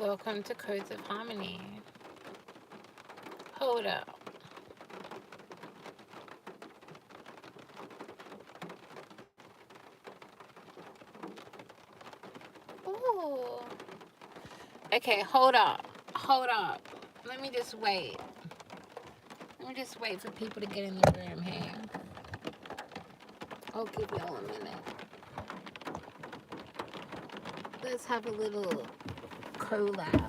Welcome to Codes of Harmony. Hold up. Ooh. Okay, hold up. Hold up. Let me just wait. Let me just wait for people to get in the room, hey? I'll give y'all a minute. Let's have a little collab.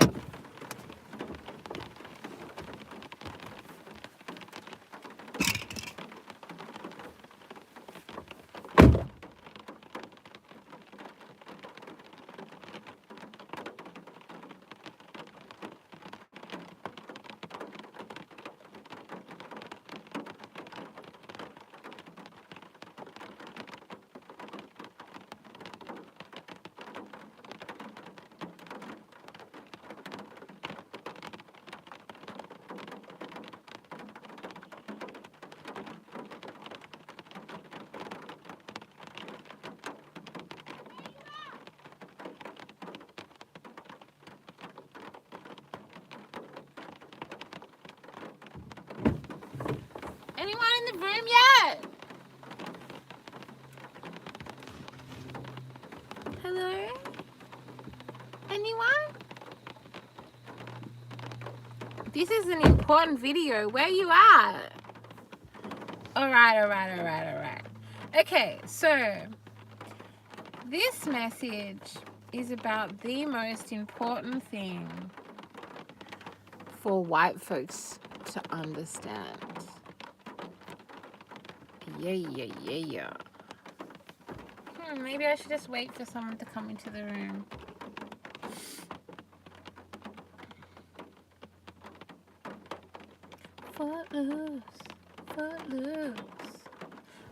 Anyone in the room yet? Hello? Anyone? This is an important video. Where you at? Alright. Okay, so this message is about the most important thing for white folks to understand. Yeah. Maybe I should just wait for someone to come into the room. Footloose.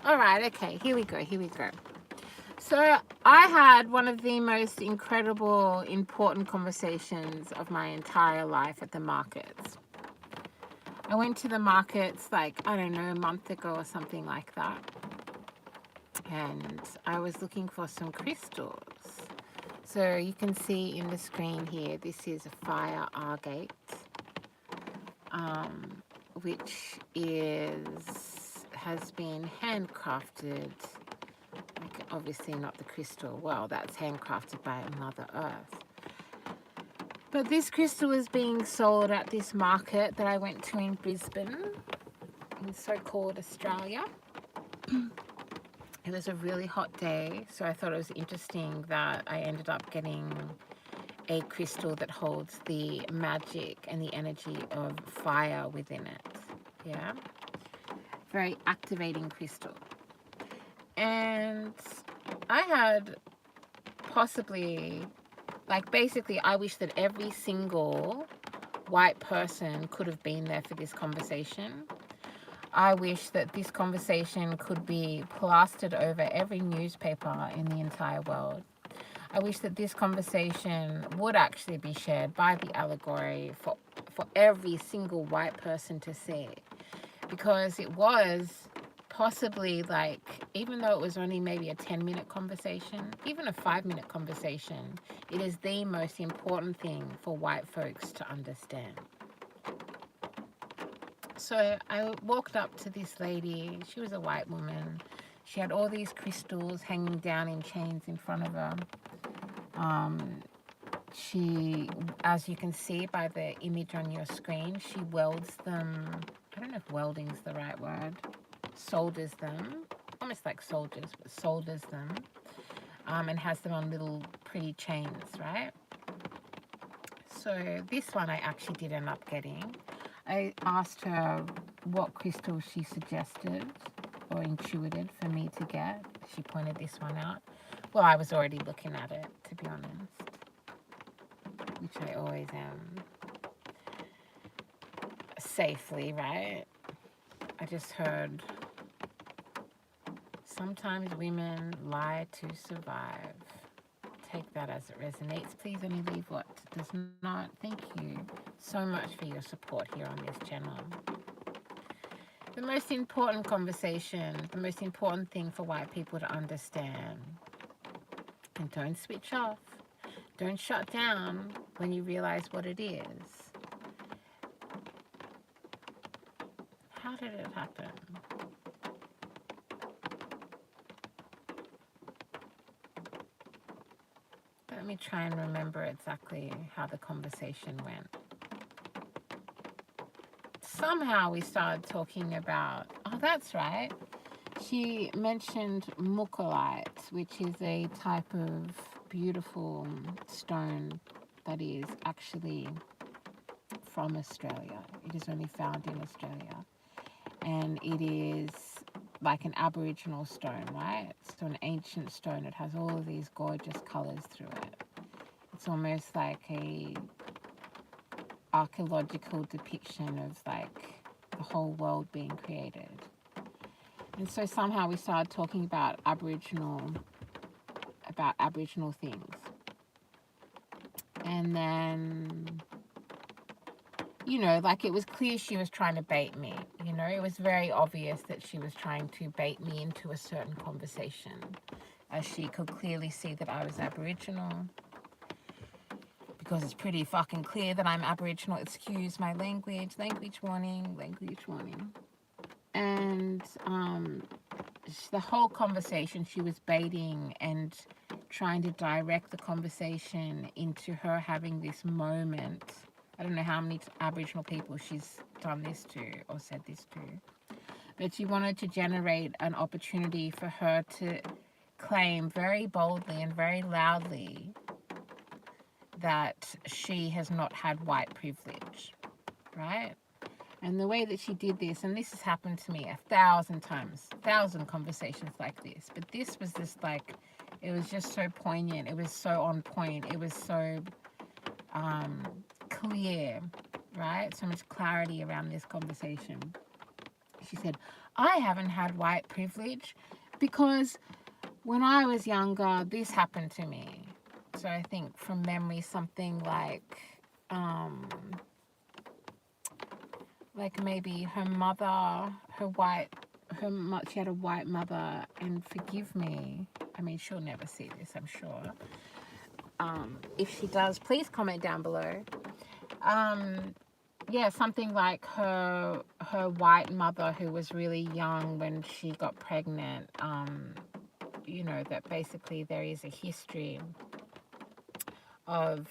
Alright, okay, here we go. So I had one of the most incredible, important conversations of my entire life at the markets. I went to the markets like, I don't know, a month ago or something like that. And I was looking for some crystals. So you can see in the screen here, this is a fire agate, which has been handcrafted. Like, obviously not the crystal. Well, that's handcrafted by Mother Earth. But this crystal is being sold at this market that I went to in Brisbane, in so-called Australia. It was a really hot day, so I thought it was interesting that I ended up getting a crystal that holds the magic and the energy of fire within it. Yeah, very activating crystal. And I had possibly, like, basically I wish that every single white person could have been there for this conversation. I wish that this conversation could be plastered over every newspaper in the entire world. I wish that this conversation would actually be shared by the allegory for every single white person to see. Because it was possibly, like, even though it was only maybe a 10-minute conversation, even a 5-minute conversation, it is the most important thing for white folks to understand. So I walked up to this lady. She was a white woman. She had all these crystals hanging down in chains in front of her. She, as you can see by the image on your screen, she welds them. I don't know if welding is the right word. Solders them, almost like soldiers, but solders them, and has them on little pretty chains, right? So this one I actually did end up getting. I asked her what crystal she suggested or intuited for me to get. She pointed this one out. Well, I was already looking at it, to be honest, which I always am. Safely, right? I just heard, sometimes women lie to survive. Take that as it resonates. Please only leave what does not. Thank you so much for your support here on this channel. The most important conversation, the most important thing for white people to understand, and don't switch off, don't shut down, when you realize what it is. How did it happen? Let me try and remember exactly how the conversation went. Somehow we started talking about, oh, that's right. She mentioned mucolite, which is a type of beautiful stone that is actually from Australia. It is only found in Australia. And it is like an Aboriginal stone, right? So an ancient stone. It has all of these gorgeous colors through it. It's almost like a archaeological depiction of like the whole world being created. And so somehow we started talking about Aboriginal things. And then, you know, like it was clear she was trying to bait me. You know, it was very obvious that she was trying to bait me into a certain conversation, as she could clearly see that I was Aboriginal. Because it's pretty fucking clear that I'm Aboriginal. Excuse my language. Language warning. Language warning. And the whole conversation, she was baiting and trying to direct the conversation into her having this moment. I don't know how many Aboriginal people she's done this to or said this to, but she wanted to generate an opportunity for her to claim very boldly and very loudly that she has not had white privilege, right? And the way that she did this, and this has happened to me 1,000 times, 1,000 conversations like this, but this was just like, it was just so poignant. It was so on point. It was so clear, right? So much clarity around this conversation. She said, I haven't had white privilege because when I was younger, this happened to me. So I think from memory, something like maybe her mother, she had a white mother, and forgive me, I mean, she'll never see this, I'm sure. If she does, please comment down below. Yeah, something like her white mother, who was really young when she got pregnant, you know, that basically there is a history of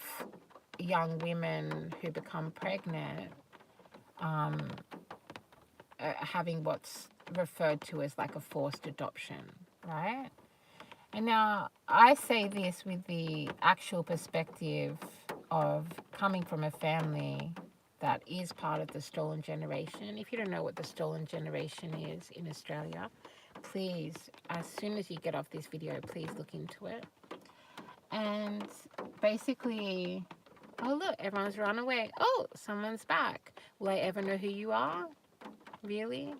young women who become pregnant having what's referred to as like a forced adoption, right? And now I say this with the actual perspective of coming from a family that is part of the stolen generation. If you don't know what the stolen generation is in Australia, please, as soon as you get off this video, please look into it. And basically, oh look, everyone's run away. Oh, someone's back. Will I ever know who you are? Really?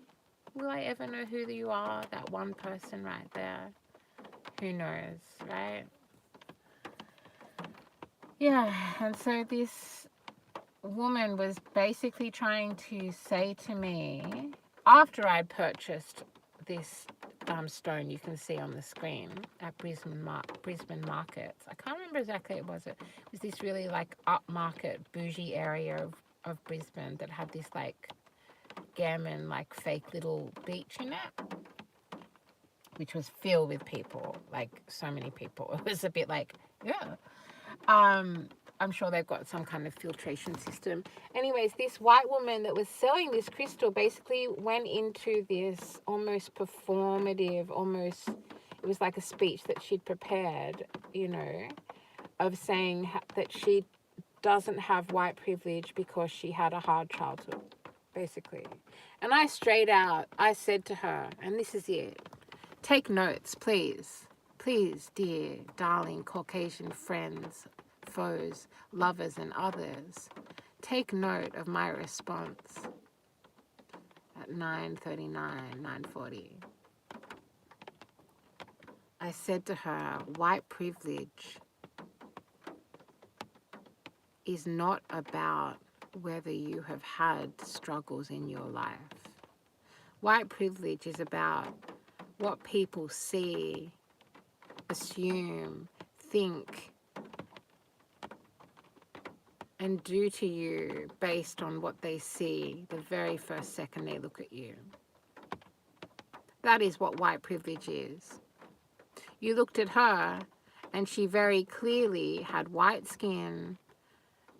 Will I ever know who you are? That one person right there. Who knows, right? Yeah, and so this woman was basically trying to say to me, after I'd purchased this stone you can see on the screen at Brisbane markets. I can't remember exactly what it was. It was this really like upmarket bougie area of Brisbane that had this like gammon like fake little beach in it, which was filled with people, like so many people. It was a bit like, yeah. I'm sure they've got some kind of filtration system. Anyways, this white woman that was selling this crystal basically went into this almost performative, it was like a speech that she'd prepared, you know, of saying that she doesn't have white privilege because she had a hard childhood, basically. And I said to her, and this is it, take notes, please. Please, dear, darling Caucasian friends, foes, lovers, and others, take note of my response at 9:39, 9:40. I said to her, white privilege is not about whether you have had struggles in your life. White privilege is about what people see, assume, think and do to you based on what they see the very first second they look at you. That is what white privilege is. You looked at her and she very clearly had white skin,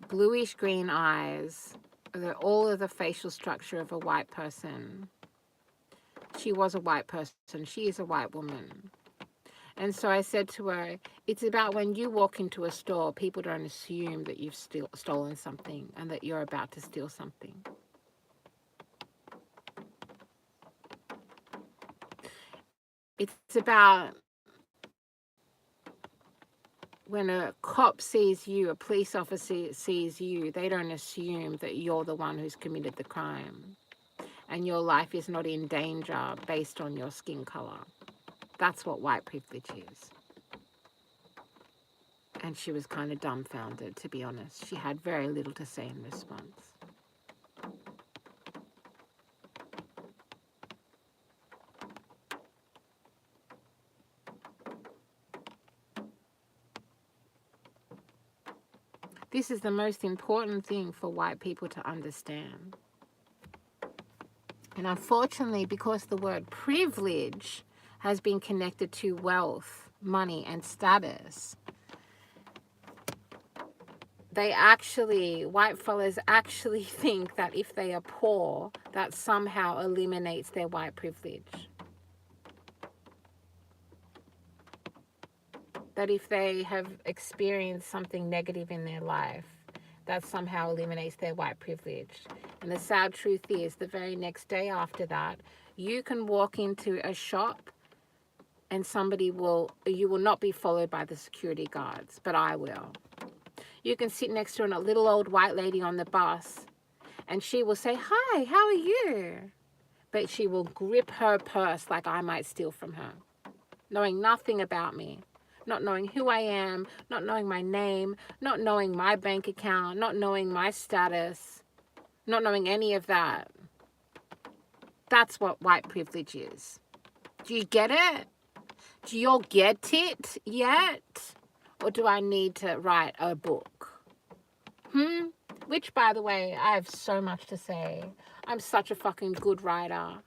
bluish green eyes, all of the facial structure of a white person. She was a white person. She is a white woman. And so I said to her, it's about when you walk into a store, people don't assume that you've stolen something and that you're about to steal something. It's about when a cop sees you, a police officer sees you, they don't assume that you're the one who's committed the crime and your life is not in danger based on your skin color. That's what white privilege is. And she was kind of dumbfounded, to be honest. She had very little to say in response. This is the most important thing for white people to understand. And unfortunately, because the word privilege has been connected to wealth, money, and status, white fellas actually think that if they are poor, that somehow eliminates their white privilege. That if they have experienced something negative in their life, that somehow eliminates their white privilege. And the sad truth is, the very next day after that, you can walk into a shop and you will not be followed by the security guards, but I will. You can sit next to a little old white lady on the bus and she will say, "Hi, how are you?" But she will grip her purse like I might steal from her, knowing nothing about me, not knowing who I am, not knowing my name, not knowing my bank account, not knowing my status, not knowing any of that. That's what white privilege is. Do you get it? Do you all get it yet? Or do I need to write a book? Which, by the way, I have so much to say. I'm such a fucking good writer.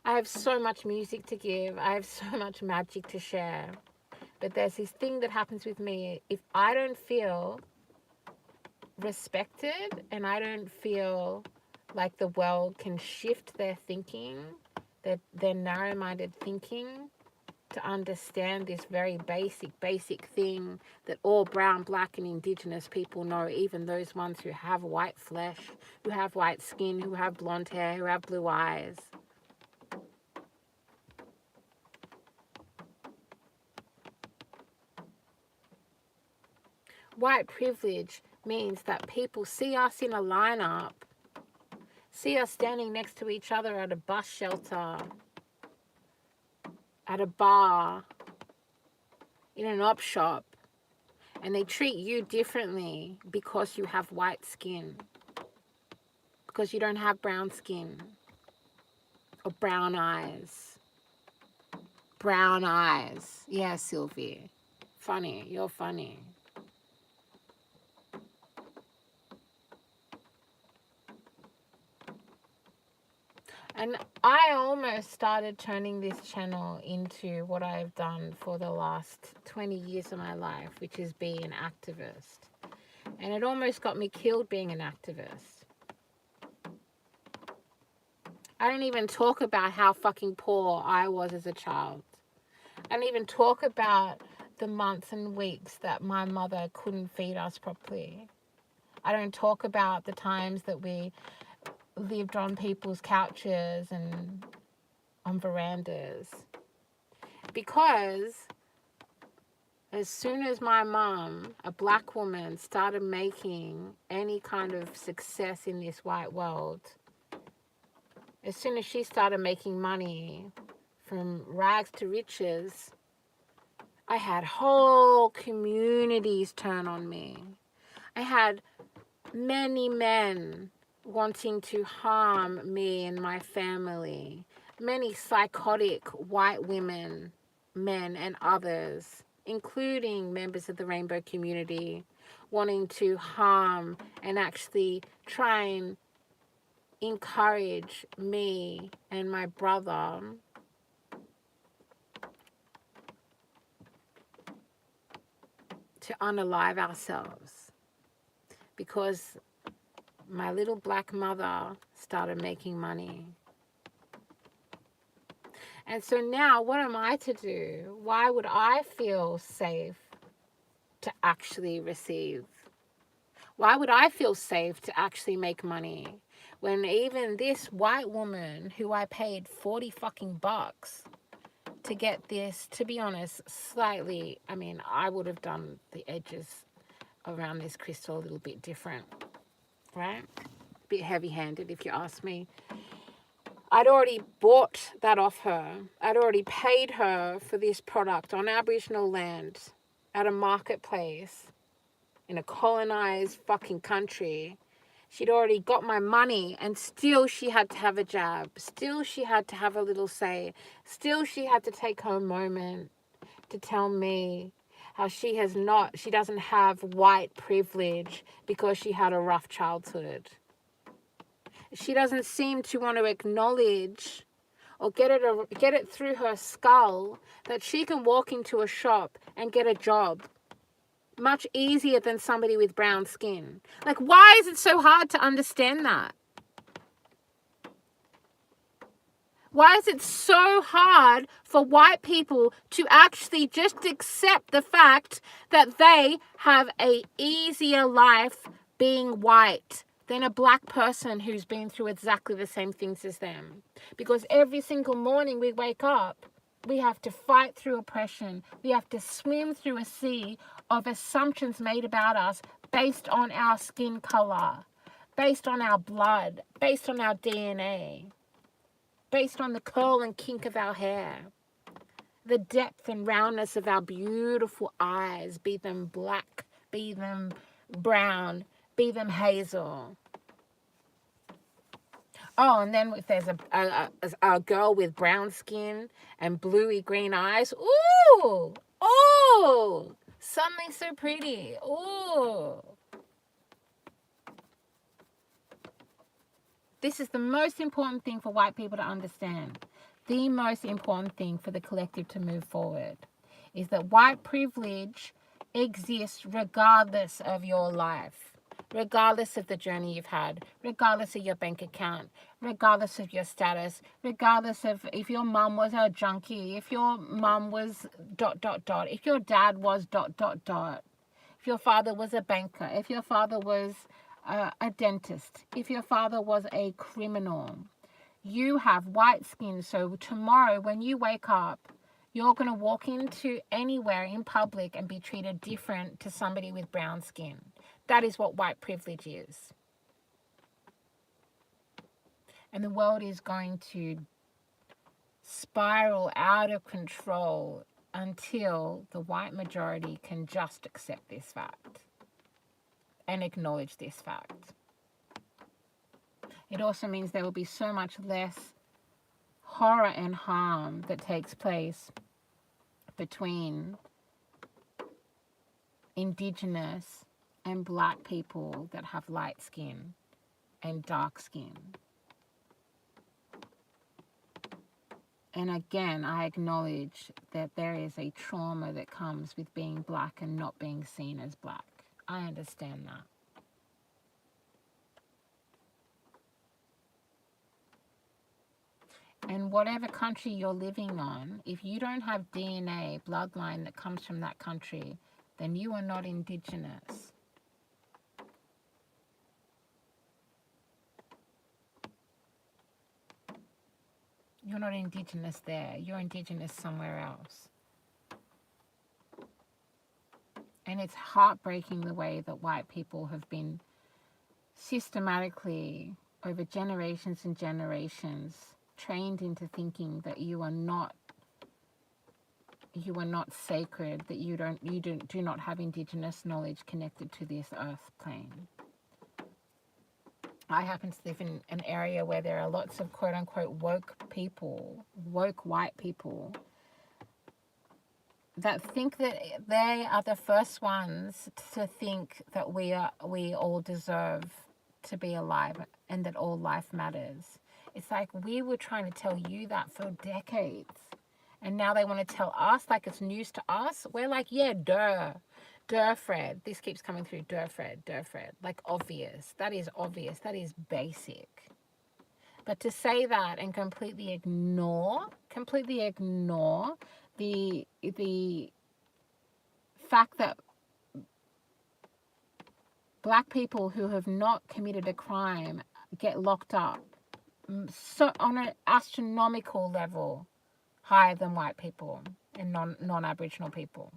I have so much music to give. I have so much magic to share. But there's this thing that happens with me. If I don't feel respected and I don't feel like the world can shift their thinking, their narrow-minded thinking, to understand this very basic thing that all brown, black, and indigenous people know, even those ones who have white flesh, who have white skin, who have blonde hair, who have blue eyes. White privilege means that people see us in a lineup, see us standing next to each other at a bus shelter, at a bar, in an op shop, and they treat you differently because you have white skin, because you don't have brown skin or brown eyes. Brown eyes. Yeah, Sylvie. Funny. You're funny. And I almost started turning this channel into what I've done for the last 20 years of my life, which is be an activist. And it almost got me killed being an activist. I don't even talk about how fucking poor I was as a child. I don't even talk about the months and weeks that my mother couldn't feed us properly. I don't talk about the times that we lived on people's couches and on verandas. Because as soon as my mom, a black woman, started making any kind of success in this white world, as soon as she started making money from rags to riches, I had whole communities turn on me. I had many men wanting to harm me and my family. Many psychotic white women, men, and others, including members of the rainbow community, wanting to harm and actually try and encourage me and my brother to unalive ourselves, because my little black mother started making money. And so now what am I to do? Why would I feel safe to actually receive? Why would I feel safe to actually make money when even this white woman who I paid 40 fucking bucks to get this, to be honest, slightly, I mean, I would have done the edges around this crystal a little bit different, right? A bit heavy-handed if you ask me. I'd already bought that off her. I'd already paid her for this product on Aboriginal land at a marketplace in a colonized fucking country. She'd already got my money, and still she had to have a jab. Still she had to have a little say. Still she had to take her moment to tell me how she doesn't have white privilege because she had a rough childhood. She doesn't seem to want to acknowledge or get it through her skull that she can walk into a shop and get a job much easier than somebody with brown skin. Like, why is it so hard to understand that? Why is it so hard for white people to actually just accept the fact that they have a easier life being white than a black person who's been through exactly the same things as them? Because every single morning we wake up, we have to fight through oppression. We have to swim through a sea of assumptions made about us based on our skin color, based on our blood, based on our DNA, based on the curl and kink of our hair, the depth and roundness of our beautiful eyes, be them black, be them brown, be them hazel. Oh, and then if there's a girl with brown skin and bluey green eyes, ooh, oh, something so pretty, ooh. This is the most important thing for white people to understand. The most important thing for the collective to move forward is that white privilege exists regardless of your life. Regardless of the journey you've had, regardless of your bank account, regardless of your status, regardless of if your mum was a junkie, if your mum was ... if your dad was ... if your father was a banker, if your father was a dentist, if your father was a criminal. You have white skin, so tomorrow when you wake up, you're going to walk into anywhere in public and be treated different to somebody with brown skin. That is what white privilege is. And the world is going to spiral out of control until the white majority can just accept this fact and acknowledge this fact. It also means there will be so much less horror and harm that takes place between Indigenous and black people that have light skin and dark skin. And again, I acknowledge that there is a trauma that comes with being black and not being seen as black. I understand that. And whatever country you're living on, if you don't have DNA, bloodline that comes from that country, then you are not Indigenous. You're not Indigenous there. You're Indigenous somewhere else. And it's heartbreaking the way that white people have been systematically, over generations and generations, trained into thinking that you are not sacred, that you do not have Indigenous knowledge connected to this earth plane. I happen to live in an area where there are lots of quote-unquote woke white people that think that they are the first ones to think that we all deserve to be alive and that all life matters. It's like we were trying to tell you that for decades. And now they want to tell us like it's news to us. We're like, yeah, duh. Duh, Fred. This keeps coming through. Duh, Fred. Duh, Fred. Like obvious. That is obvious. That is basic. But to say that and completely ignore the fact that black people who have not committed a crime get locked up so on an astronomical level higher than white people and non-Aboriginal people.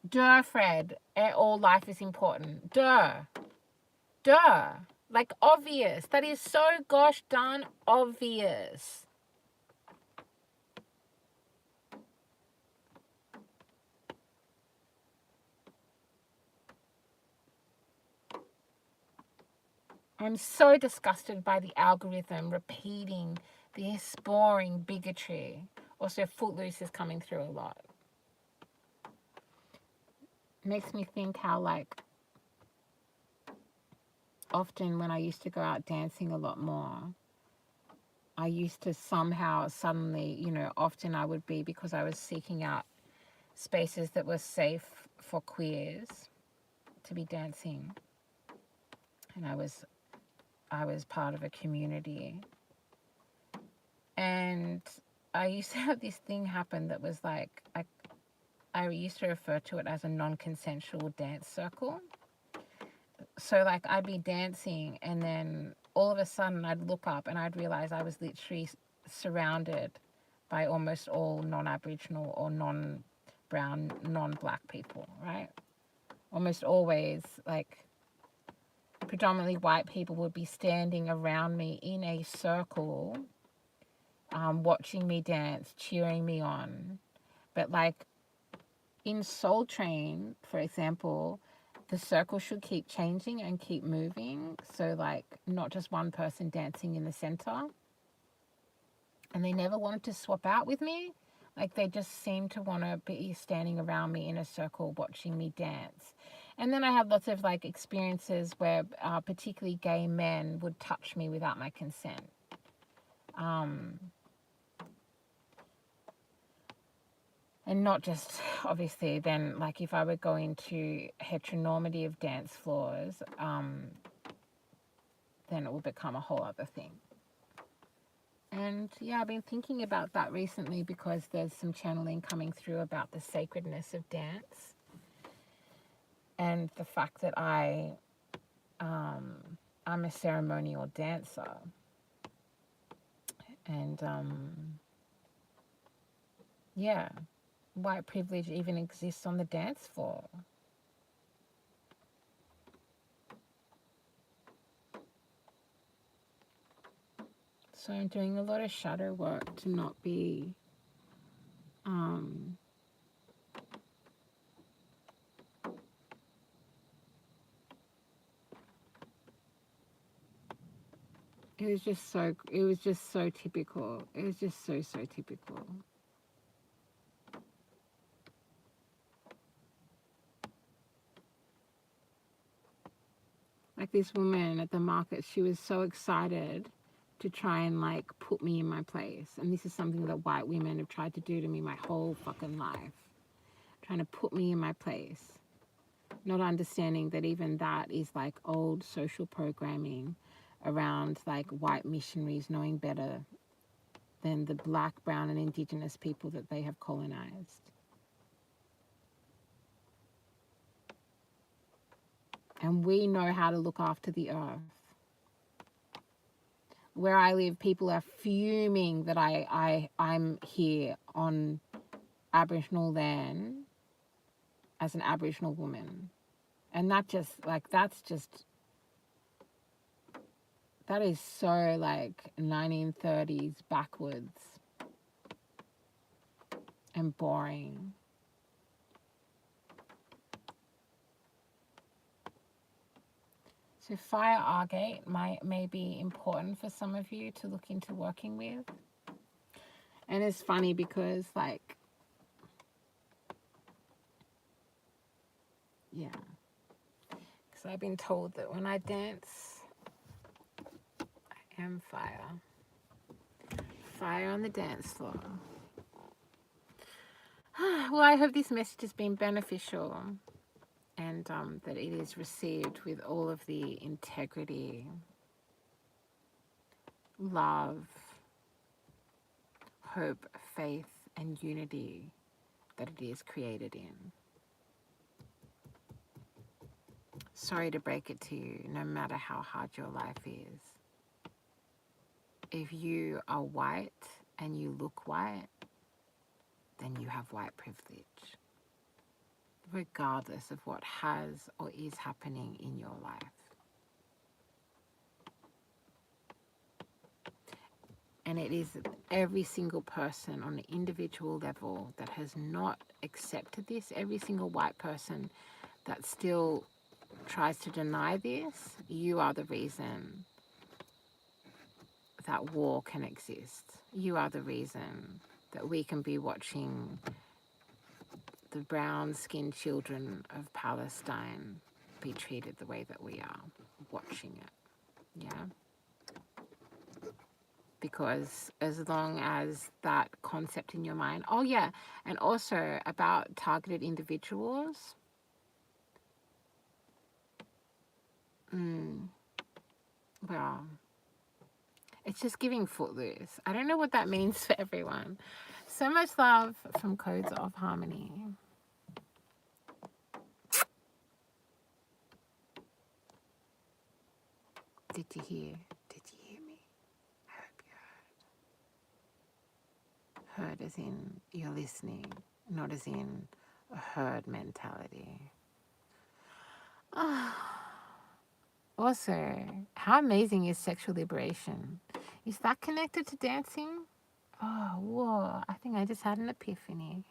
Duh, Fred. All life is important. Duh. Duh. Like obvious. That is so gosh darn obvious. I'm so disgusted by the algorithm repeating this boring bigotry. Also, Footloose is coming through a lot. Makes me think how, like, often when I used to go out dancing a lot more, I used to somehow suddenly, often I would be, because I was seeking out spaces that were safe for queers to be dancing. And I was part of a community. And I used to have this thing happen that was like, I used to refer to it as a non-consensual dance circle. So like I'd be dancing and then all of a sudden I'd look up and I'd realize I was literally surrounded by almost all non-Aboriginal or non-brown, non-black people, right? Almost always, like, predominantly white people would be standing around me in a circle, watching me dance, cheering me on. But like in Soul Train, for example, the circle should keep changing and keep moving. So like not just one person dancing in the center. And they never wanted to swap out with me. Like they just seemed to want to be standing around me in a circle watching me dance. And then I had lots of like experiences where particularly gay men would touch me without my consent. And not just, obviously, then, like, if I were going to heteronormative dance floors, then it will become a whole other thing. And, yeah, I've been thinking about that recently because there's some channeling coming through about the sacredness of dance and the fact that I'm a ceremonial dancer. And, yeah, white privilege even exists on the dance floor. So I'm doing a lot of shadow work to not be it was just so typical. It was just so typical. Like this woman at the market, she was so excited to try and like put me in my place. And this is something that white women have tried to do to me my whole fucking life. Trying to put me in my place. Not understanding that even that is like old social programming around like white missionaries knowing better than the black, brown, and indigenous people that they have colonized. And we know how to look after the earth. Where I live, people are fuming that I'm here on Aboriginal land as an Aboriginal woman. And that is so like 1930s backwards and boring. So fire agate may be important for some of you to look into working with. And it's funny because, like, yeah, because I've been told that when I dance, I am fire. Fire on the dance floor. Well, I hope this message has been beneficial, and that it is received with all of the integrity, love, hope, faith, and unity that it is created in. Sorry to break it to you, no matter how hard your life is. If you are white and you look white, then you have white privilege, regardless of what has or is happening in your life. And it is every single person on an individual level that has not accepted this, every single white person that still tries to deny this. You are the reason that war can exist. You are the reason that we can be watching the brown-skinned children of Palestine be treated the way that we are, watching it. Yeah? Because as long as that concept in your mind, oh yeah, and also about targeted individuals, well, it's just giving footloose. I don't know what that means for everyone. So much love from Codes of Harmony. Did you hear? Did you hear me? I hope you heard. Heard as in you're listening, not as in a herd mentality. Also, how amazing is sexual liberation? Is that connected to dancing? Oh, whoa. I think I just had an epiphany.